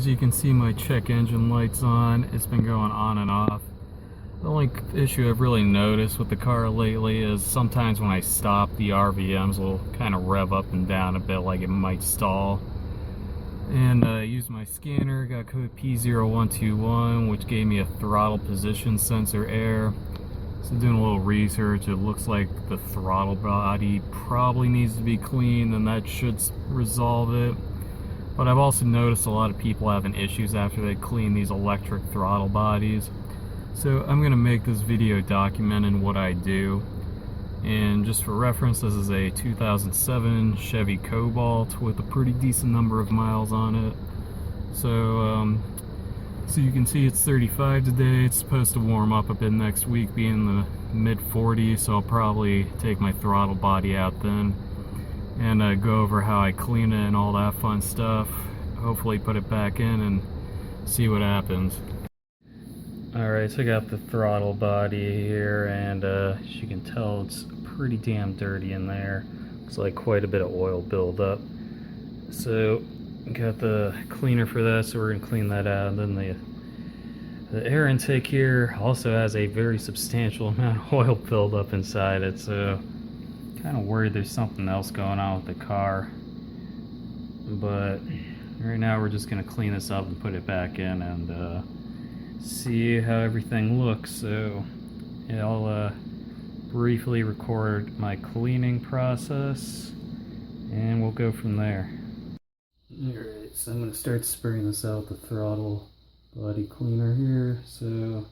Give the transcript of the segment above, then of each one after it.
as you can see, my check engine light's on. It's been going on and off. The only issue I've really noticed with the car lately is sometimes when I stop, the RVMs will kind of rev up and down a bit, like it might stall. And I used my scanner, got code P0121, which gave me a throttle position sensor error. So doing a little research, it looks like the throttle body probably needs to be cleaned, and that should resolve it. But I've also noticed a lot of people having issues after they clean these electric throttle bodies. So I'm going to make this video documenting what I do. And just for reference, this is a 2007 Chevy Cobalt with a pretty decent number of miles on it. So you can see it's 35 today. It's supposed to warm up a bit next week, be in the mid 40s, so I'll probably take my throttle body out then and go over how I clean it and all that fun stuff. Hopefully put it back in and see what happens. Alright, so I got the throttle body here, and as you can tell, it's pretty damn dirty in there. Looks like quite a bit of oil buildup. So got the cleaner for that, so we're gonna clean that out. And then the air intake here also has a very substantial amount of oil buildup inside it, so kind of worried there's something else going on with the car. But right now we're just gonna clean this up and put it back in and see how everything looks. So yeah, I'll briefly record my cleaning process and we'll go from there. Alright, so I'm going to start spraying this out with the throttle body cleaner here. So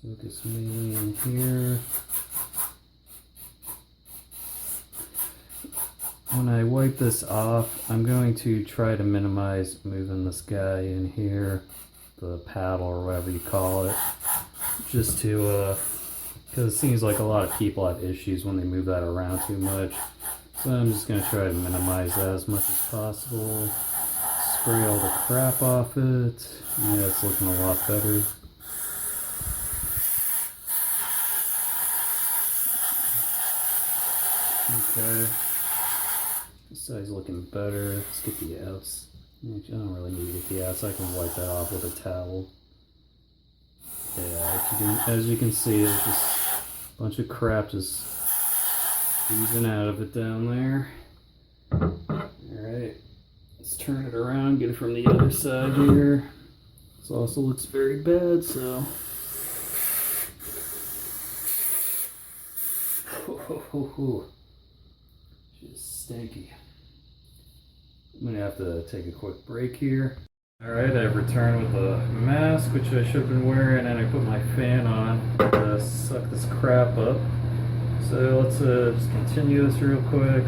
focus mainly in here. When I wipe this off, I'm going to try to minimize moving this guy in here, the paddle or whatever you call it, just to because it seems like a lot of people have issues when they move that around too much. So I'm just going to try to minimize that as much as possible. Spray all the crap off it. Yeah, it's looking a lot better. Okay, this side's looking better. Let's get the outs. Actually, I don't really need to get the outs. I can wipe that off with a towel. Yeah, as you can see, there's just a bunch of crap just oozing out of it down there. Alright, let's turn it around, get it from the other side here. This also looks very bad, so. Just stinky. I'm gonna have to take a quick break here. Alright, I've returned with a mask, which I should have been wearing, and I put my fan on to suck this crap up. So let's just continue this real quick.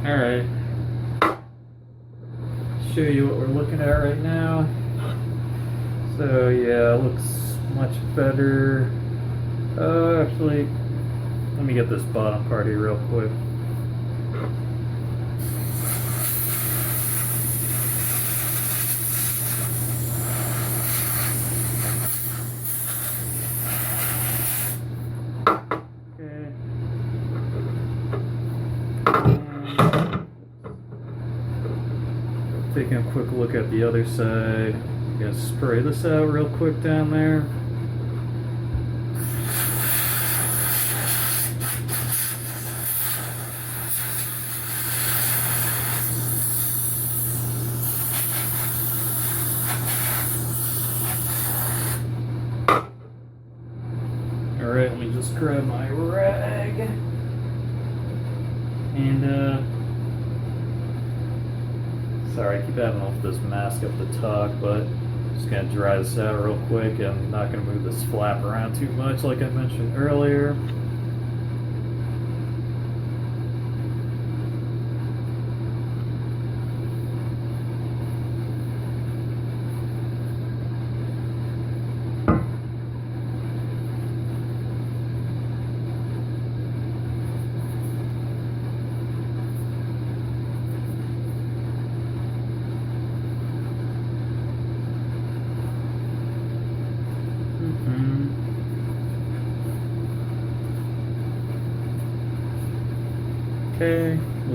Alright, show you what we're looking at right now. So yeah, it looks much better. Actually, let me get this bottom part here real quick. Taking a quick look at the other side. I'm gonna spray this out real quick down there. Alright, let me just grab my rag and sorry, I keep having off this mask up to talk, but I'm just gonna dry this out real quick. I'm not gonna move this flap around too much like I mentioned earlier.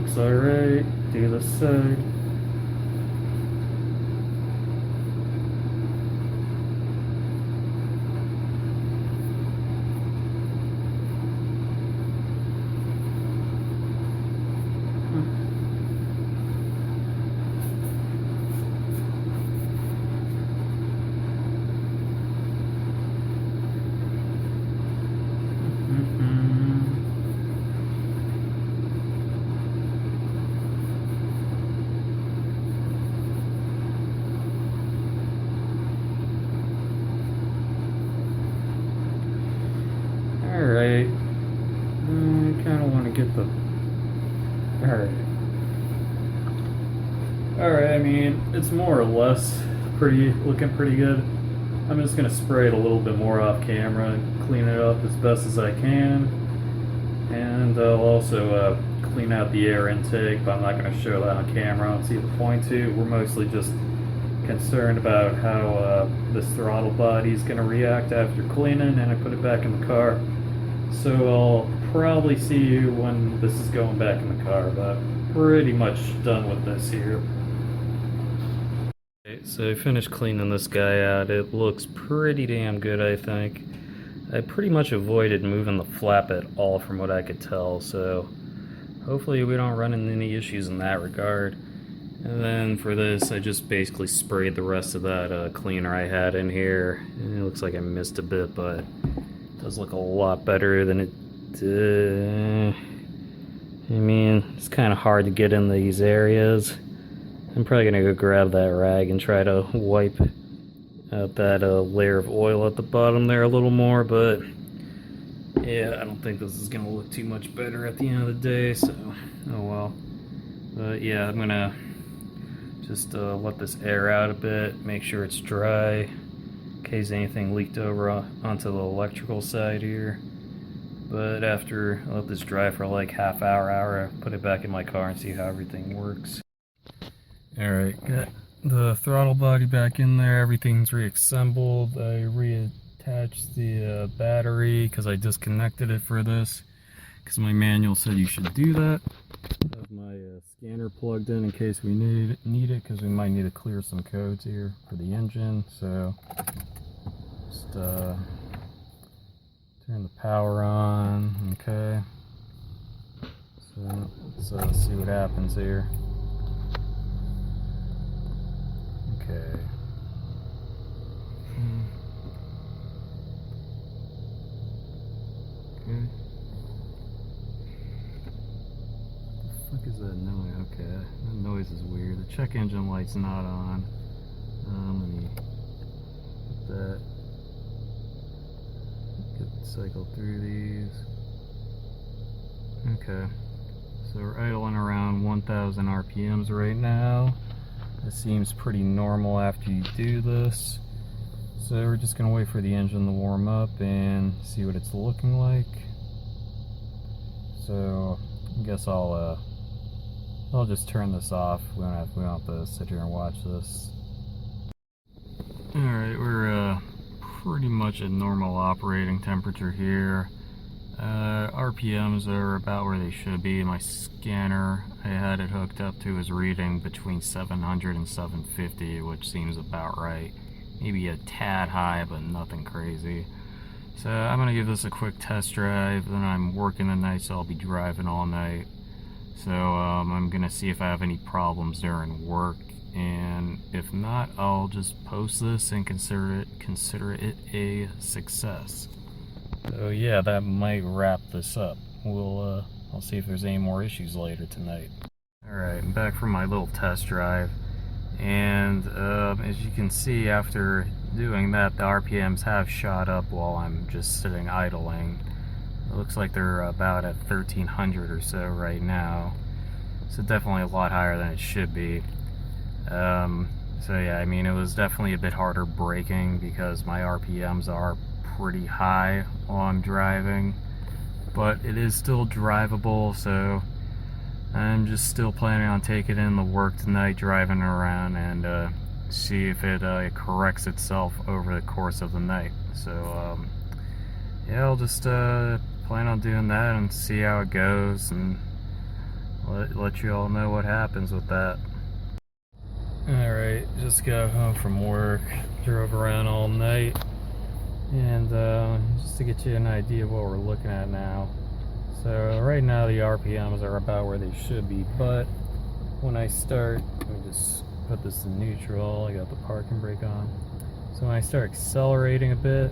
Looks alright. Do this side. Alright. I kind of want to get the... Alright. Alright, I mean, it's more or less looking pretty good. I'm just going to spray it a little bit more off camera and clean it up as best as I can. And I'll also clean out the air intake, but I'm not going to show that on camera. I don't see the point to. We're mostly just concerned about how this throttle body is going to react after cleaning and I put it back in the car. So I'll probably see you when this is going back in the car, but pretty much done with this here. Okay, so I finished cleaning this guy out. It looks pretty damn good, I think. I pretty much avoided moving the flap at all from what I could tell, so hopefully we don't run into any issues in that regard. And then for this, I just basically sprayed the rest of that cleaner I had in here. And it looks like I missed a bit, but it does look a lot better than it did. I mean, it's kind of hard to get in these areas. I'm probably going to go grab that rag and try to wipe out that layer of oil at the bottom there a little more, but yeah, I don't think this is going to look too much better at the end of the day, so oh well. But yeah, I'm going to just let this air out a bit, make sure it's dry, in case anything leaked over onto the electrical side here. But after I let this dry for like half hour, I put it back in my car and see how everything works. Alright, got the throttle body back in there, everything's reassembled. I reattached the battery because I disconnected it for this, because my manual said you should do that. I have my scanner plugged in case we need it, because we might need to clear some codes here for the engine. So just turn the power on. Okay, so let's see what happens here. Okay. Okay. What the fuck is that noise? Okay, that noise is weird. The check engine light's not on. Let me put that. Cycle through these. Okay, so we're idling around 1,000 RPMs right now. It seems pretty normal after you do this. So we're just gonna wait for the engine to warm up and see what it's looking like. So I guess I'll just turn this off. We don't have to sit here and watch this. Alright, we're pretty much at normal operating temperature here. RPMs are about where they should be. My scanner, I had it hooked up to, is reading between 700 and 750, which seems about right. Maybe a tad high, but nothing crazy. So I'm gonna give this a quick test drive. Then I'm working the night, so I'll be driving all night. So I'm gonna see if I have any problems during work, and if not, I'll just post this and consider it a success. So yeah, that might wrap this up. I'll see if there's any more issues later tonight. Alright, I'm back from my little test drive, and as you can see, after doing that, the RPMs have shot up while I'm just sitting idling. It looks like they're about at 1,300 or so right now, so definitely a lot higher than it should be. So yeah, I mean, it was definitely a bit harder braking because my RPMs are pretty high while I'm driving, but it is still drivable, so I'm just still planning on taking in the work tonight, driving around, and see if it corrects itself over the course of the night. So yeah, I'll just plan on doing that and see how it goes, and let you all know what happens with that. Alright, just got home from work, drove around all night, and just to get you an idea of what we're looking at now. So right now the RPMs are about where they should be, but when I start, let me just put this in neutral, I got the parking brake on. So when I start accelerating a bit,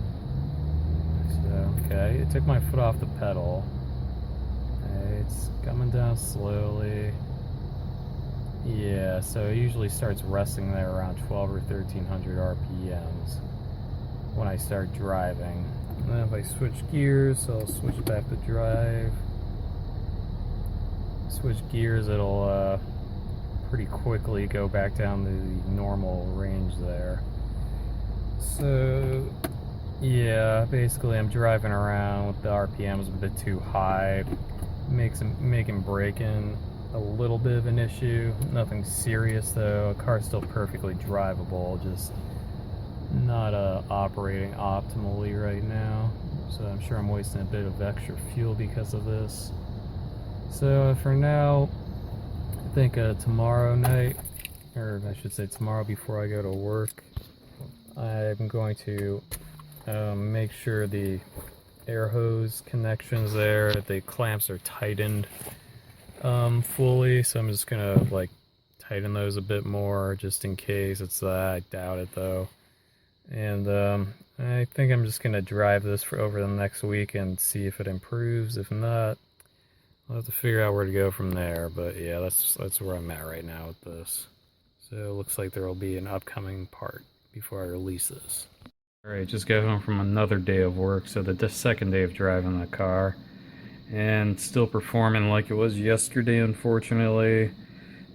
so okay, it took my foot off the pedal. Okay, it's coming down slowly. Yeah, so it usually starts resting there around 12 or 1300 RPMs when I start driving. And then if I switch gears, so I'll switch back to drive. Switch gears, it'll pretty quickly go back down to the normal range there. So yeah, basically I'm driving around with the RPMs a bit too high, making braking a little bit of an issue. Nothing serious though. The car's still perfectly drivable, just not operating optimally right now. So I'm sure I'm wasting a bit of extra fuel because of this. So for now, I think tomorrow night, or I should say tomorrow before I go to work, I'm going to make sure the air hose connections there, the clamps are tightened fully. So I'm just gonna like tighten those a bit more just in case it's that. I doubt it though. And I think I'm just gonna drive this for over the next week and see if it improves. If not, I'll have to figure out where to go from there. But yeah, that's where I'm at right now with this. So it looks like there will be an upcoming part before I release this. Alright, just got home from another day of work, so the second day of driving the car. And still performing like it was yesterday, unfortunately.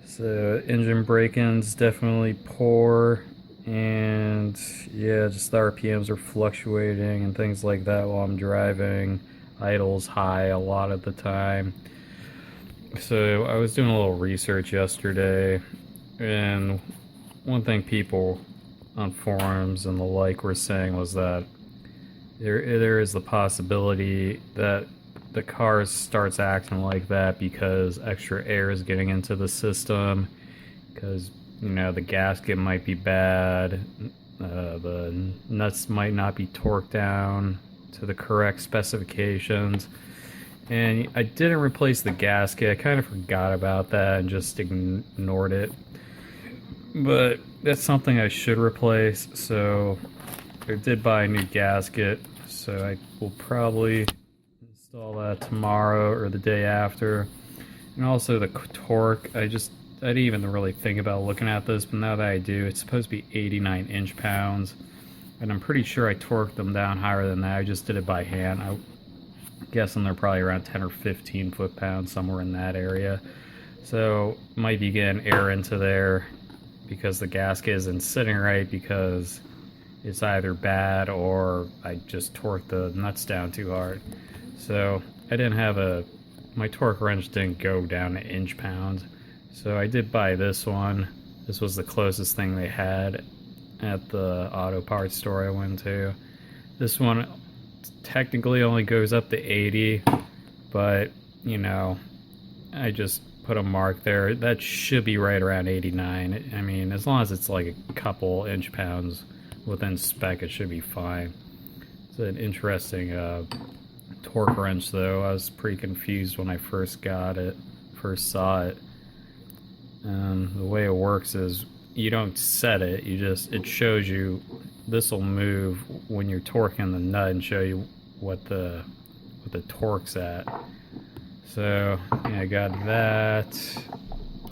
So engine break-in's definitely poor. And yeah, just the RPMs are fluctuating and things like that while I'm driving. Idle's high a lot of the time. So I was doing a little research yesterday, and one thing people on forums and the like were saying was that there is the possibility that the car starts acting like that because extra air is getting into the system, because you know the gasket might be bad, the nuts might not be torqued down to the correct specifications. And I didn't replace the gasket. I kind of forgot about that and just ignored it. But that's something I should replace. So I did buy a new gasket. So I will probably install that tomorrow or the day after. And also the torque. I didn't even really think about looking at this, but now that I do, it's supposed to be 89 inch-pounds. And I'm pretty sure I torqued them down higher than that. I just did it by hand. I'm guessing they're probably around 10 or 15 foot-pounds, somewhere in that area. So might be getting air into there because the gasket isn't sitting right, because it's either bad or I just torqued the nuts down too hard. So I didn't have my torque wrench didn't go down to inch-pounds. So I did buy this one. This was the closest thing they had at the auto parts store I went to. This one technically only goes up to 80, but you know, I just put a mark there. That should be right around 89. I mean, as long as it's like a couple inch-pounds within spec, it should be fine. It's an interesting torque wrench though. I was pretty confused when I first saw it. The way it works is you don't set it, it shows you this will move when you're torquing the nut and show you what the torque's at. So yeah, I got that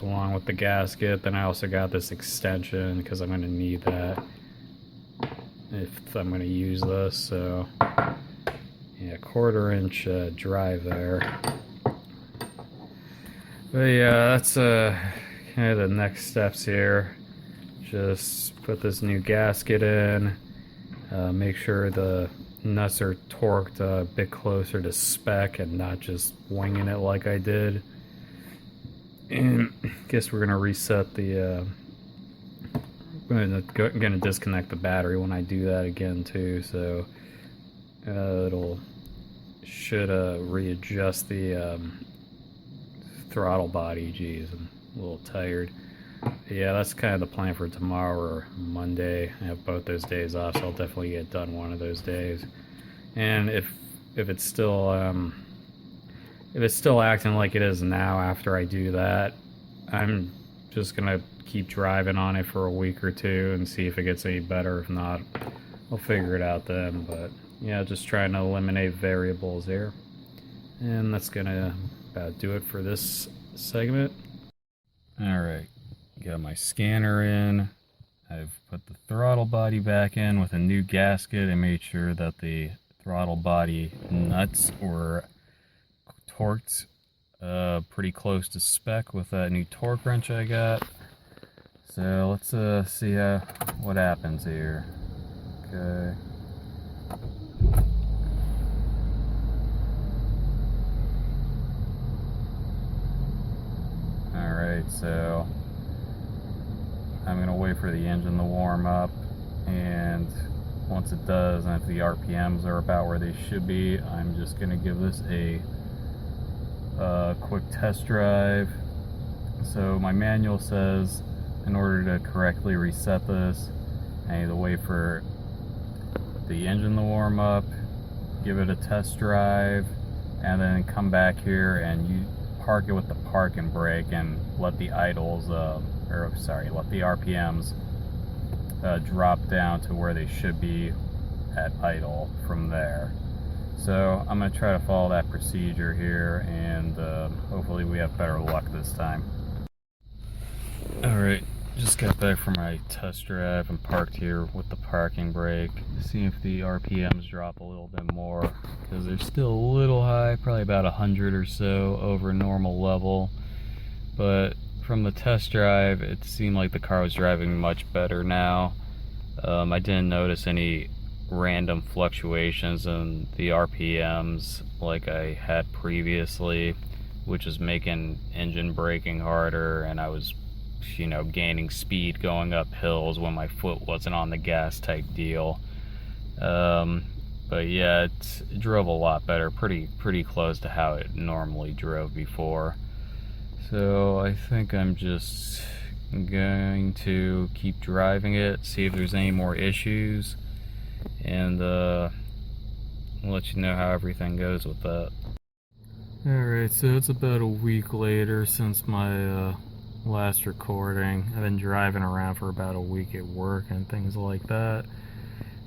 along with the gasket. Then I also got this extension because I'm going to need that if I'm going to use this. So yeah, 1/4 inch drive there. But yeah, that's kind of the next steps here. Just put this new gasket in, make sure the nuts are torqued a bit closer to spec and not just winging it like I did. And I guess we're gonna reset the I'm gonna disconnect the battery when I do that again too, so should readjust the throttle body. Geez, I'm a little tired. Yeah, that's kind of the plan for tomorrow or Monday. I have both those days off, so I'll definitely get done one of those days. And if it's still acting like it is now after I do that, I'm just gonna keep driving on it for a week or two and see if it gets any better. If not, I'll figure it out then. But yeah, just trying to eliminate variables here. And that's gonna about do it for this segment. Alright, got my scanner in. I've put the throttle body back in with a new gasket and made sure that the throttle body nuts were torqued pretty close to spec with that new torque wrench I got. So let's see what happens here. Okay. Alright, so I'm gonna wait for the engine to warm up, and once it does, and if the RPMs are about where they should be, I'm just gonna give this a quick test drive. So my manual says in order to correctly reset this, I need to wait for the engine to warm up, give it a test drive, and then come back here and you park it with the parking brake and let the idles, let the RPMs drop down to where they should be at idle from there. So I'm going to try to follow that procedure here, and hopefully we have better luck this time. Alright, just got back from my test drive and parked here with the parking brake. See if the RPMs drop a little bit more, because they're still a little high, probably about 100 or so over normal level. But from the test drive, it seemed like the car was driving much better now. I didn't notice any random fluctuations in the RPMs like I had previously, which is making engine braking harder, and I was, gaining speed going up hills when my foot wasn't on the gas type deal. But yeah, it drove a lot better, pretty close to how it normally drove before. So I think I'm just going to keep driving it, see if there's any more issues, and I'll let you know how everything goes with that. Alright, so it's about a week later since my last recording. I've been driving around for about a week at work and things like that,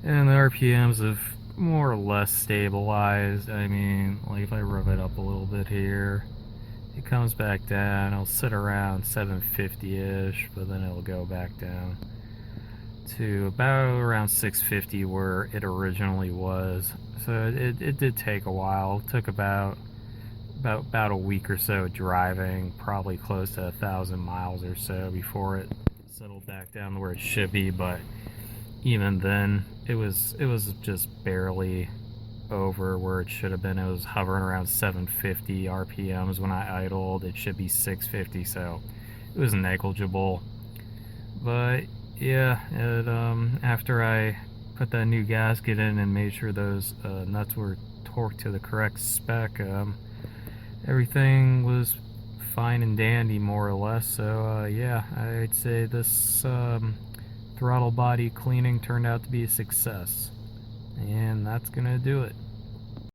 and the RPMs have more or less stabilized. I mean, like if I rev it up a little bit here, it comes back down. It'll sit around 750-ish, but then it'll go back down to about around 650 where it originally was. So it did take a while. It took about a week or so driving, probably close to 1,000 miles or so before it settled back down to where it should be. But even then, it was just barely over where it should have been. It was hovering around 750 RPMs when I idled. It should be 650, so it was negligible. But yeah, after I put that new gasket in and made sure those nuts were torqued to the correct spec, everything was fine and dandy, more or less. So yeah, I'd say this throttle body cleaning turned out to be a success, and that's gonna do it.